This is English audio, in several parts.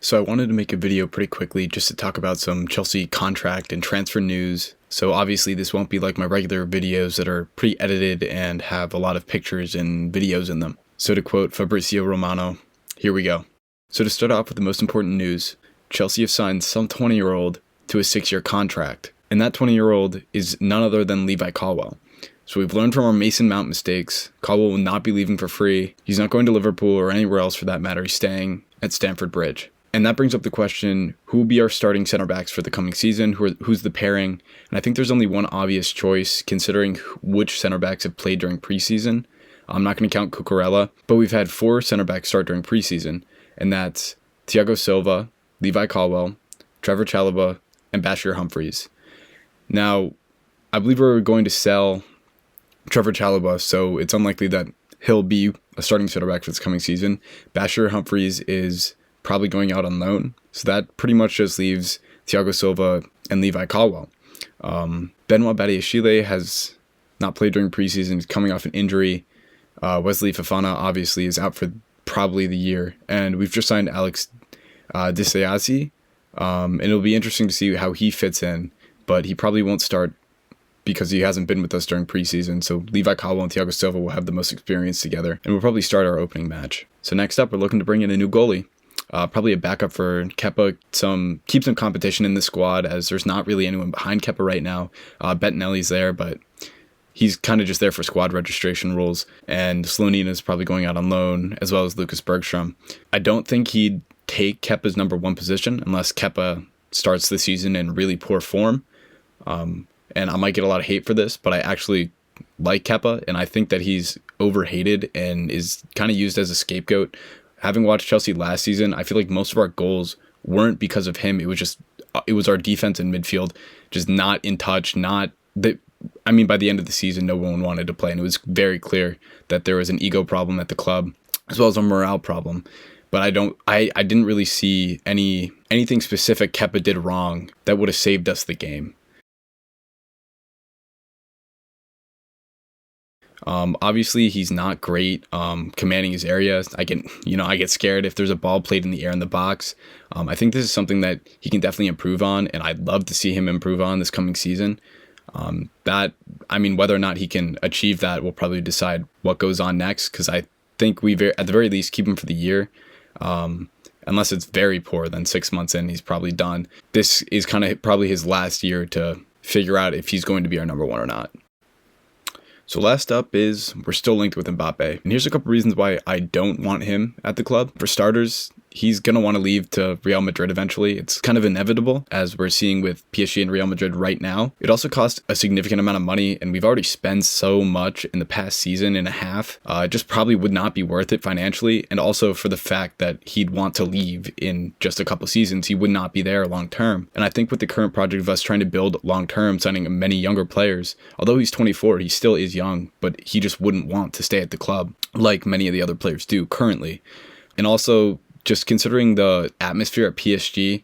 So I wanted to make a video pretty quickly just to talk about some Chelsea contract and transfer news. So obviously this won't be like my regular videos that are pre-edited and have a lot of pictures and videos in them. So to quote Fabrizio Romano, here we go. So to start off with the most important news, Chelsea have signed some 20-year-old to a 6-year contract. And that 20-year-old is none other than Levi Colwill. So we've learned from our Mason Mount mistakes. Colwill will not be leaving for free. He's not going to Liverpool or anywhere else for that matter. He's staying at Stamford Bridge. And that brings up the question, who will be our starting center backs for the coming season? Who's the pairing? And I think there's only one obvious choice considering which center backs have played during preseason. I'm not going to count Cucurella, but we've had 4 center backs start during preseason. And that's Thiago Silva, Levi Colwill, Trevor Chalobah, and Bashir Humphries. Now, I believe we're going to sell Trevor Chalobah, so it's unlikely that he'll be a starting center back for this coming season. Bashir Humphries is probably going out on loan, so that pretty much just leaves Thiago Silva and Levi Colwill. Benoit Badiashile has not played during preseason. He's coming off an injury. Wesley Fofana obviously is out for probably the year, and we've just signed Alex Disayasi, and it'll be interesting to see how he fits in, but he probably won't start because he hasn't been with us during preseason. So Levi Colwill and Thiago Silva will have the most experience together, and we'll probably start our opening match. So next up, we're looking to bring in a new goalie. Probably a backup for Kepa, keep some competition in the squad as there's not really anyone behind Kepa right now. Bettinelli's there, but he's kind of just there for squad registration rules. And Slonina is probably going out on loan, as well as Lucas Bergstrom. I don't think he'd take Kepa's number 1 position unless Kepa starts the season in really poor form. And I might get a lot of hate for this, but I actually like Kepa, and I think that he's overhated and is kind of used as a scapegoat. Having watched Chelsea last season, I feel like most of our goals weren't because of him. It was our defense and midfield just not in touch. By the end of the season, no one wanted to play, and it was very clear that there was an ego problem at the club as well as a morale problem. But I didn't really see anything specific Kepa did wrong that would have saved us the game. Obviously he's not great commanding his area. I get scared if there's a ball played in the air in the box. I think this is something that he can definitely improve on, and I'd love to see him improve on this coming season. Whether or not he can achieve that will probably decide what goes on next, because I think at the very least keep him for the year. Unless it's very poor, then 6 months in, he's probably done. This is kind of probably his last year to figure out if he's going to be our number 1 or not. So last up is we're still linked with Mbappe. And here's a couple reasons why I don't want him at the club. For starters, he's going to want to leave to Real Madrid eventually. It's kind of inevitable, as we're seeing with PSG and Real Madrid right now. It also costs a significant amount of money, and we've already spent so much in the past season and a half. It just probably would not be worth it financially, and also for the fact that he'd want to leave in just a couple seasons. He would not be there long term. And I think with the current project of us trying to build long term, signing many younger players, although he's 24, he still is young, but he just wouldn't want to stay at the club like many of the other players do currently. And also, just considering the atmosphere at PSG,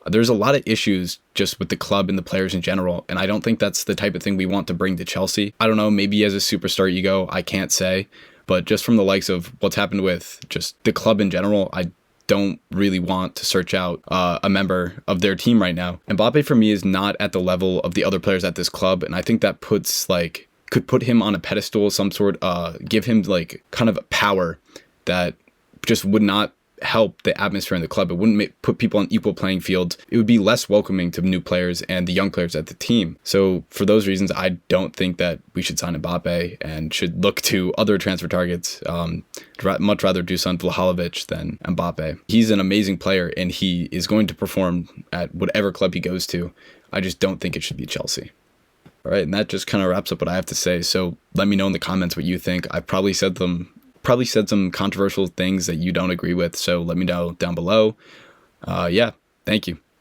there's a lot of issues just with the club and the players in general, and I don't think that's the type of thing we want to bring to Chelsea. I don't know, maybe as a superstar ego, I can't say, but just from the likes of what's happened with just the club in general, I don't really want to search out a member of their team right now. Mbappe for me is not at the level of the other players at this club, and I think that could put him on a pedestal of some sort, give him kind of power that just would not help the atmosphere in the club. It wouldn't put people on equal playing fields. It would be less welcoming to new players and the young players at the team. So for those reasons, I don't think that we should sign Mbappe and should look to other transfer targets. Much rather Dusan Vlahovic than Mbappe. He's an amazing player, and he is going to perform at whatever club he goes to. I just don't think it should be Chelsea. All right, and that just kind of wraps up what I have to say. So let me know in the comments what you think. I've probably said some controversial things that you don't agree with, so let me know down below. Thank you.